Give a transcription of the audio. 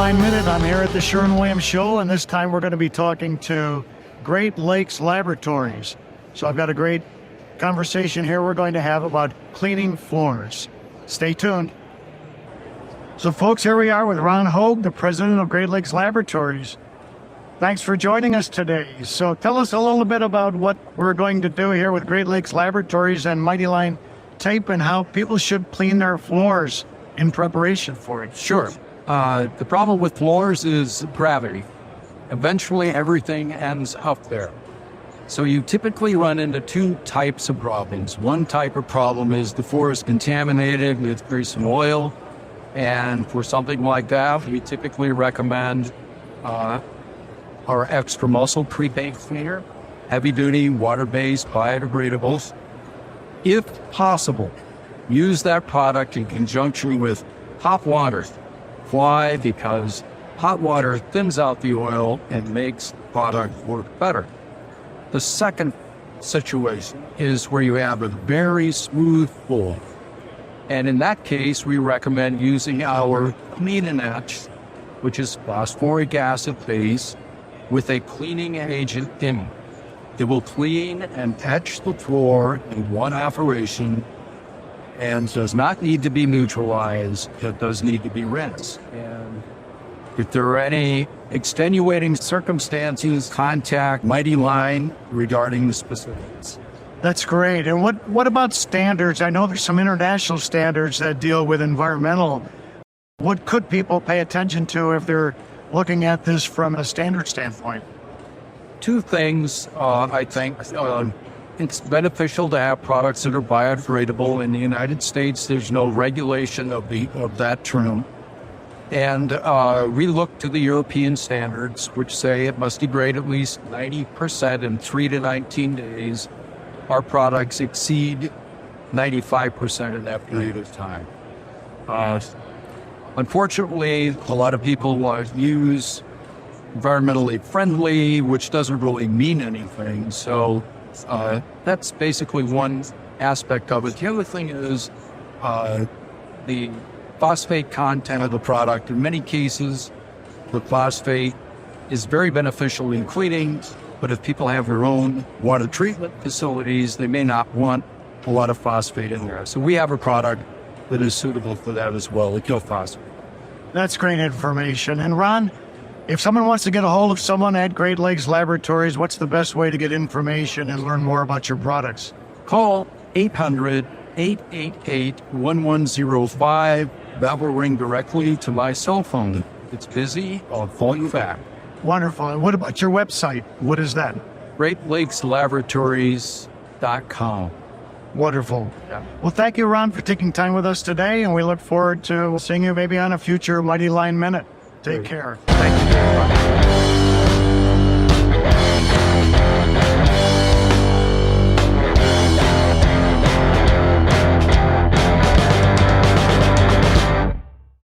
Line Minute. I'm here at the Sherwin-Williams Show, and this time we're going to be talking to Great Lakes Laboratories. So I've got a great conversation here we're going to have about cleaning floors. Stay tuned. So folks, here we are with Ron Hoge, the president of Great Lakes Laboratories. Thanks for joining us today. So tell us a little bit about what we're going to do here with Great Lakes Laboratories and Mighty Line Tape and how people should clean their floors in preparation for it. Sure. The problem with floors is gravity. Eventually everything ends up there. So you typically run into two types of problems. One type of problem is the floor is contaminated with grease and oil. And for something like that, we typically recommend our extra muscle pre-paint cleaner, heavy-duty, water-based, biodegradable. If possible, use that product in conjunction with hot water. Why? Because hot water thins out the oil and makes the product work better. The second situation is where you have a very smooth floor. And in that case, we recommend using our Clean and Etch, which is phosphoric acid base, with a cleaning agent in it. It will clean and etch the floor in one operation and does not need to be neutralized. It does need to be rinsed. And if there are any extenuating circumstances, contact Mighty Line regarding the specifics. That's great. And what about standards? I know there's some international standards that deal with environmental. What could people pay attention to if they're looking at this from a standard standpoint? Two things, I think. It's beneficial to have products that are biodegradable. In the United States, there's no regulation of that term. And we look to the European standards, which say it must degrade at least 90% in 3 to 19 days. Our products exceed 95% in that period of time. Unfortunately, a lot of people use environmentally friendly, which doesn't really mean anything. So that's basically one aspect of it. The other thing is the phosphate content of the product. In many cases, the phosphate is very beneficial in cleaning, but if people have their own water treatment facilities, they may not want a lot of phosphate in there. So we have a product that is suitable for that as well, the phosphate. That's great information. And Ron, if someone wants to get a hold of someone at Great Lakes Laboratories, what's the best way to get information and learn more about your products? Call 800-888-1105. That will ring directly to my cell phone. If it's busy, I'll call you back. Wonderful. And what about your website? What is that? GreatLakesLaboratories.com. Wonderful. Yeah. Well, thank you, Ron, for taking time with us today, and we look forward to seeing you maybe on a future Mighty Line Minute. Take care. Thank you very much.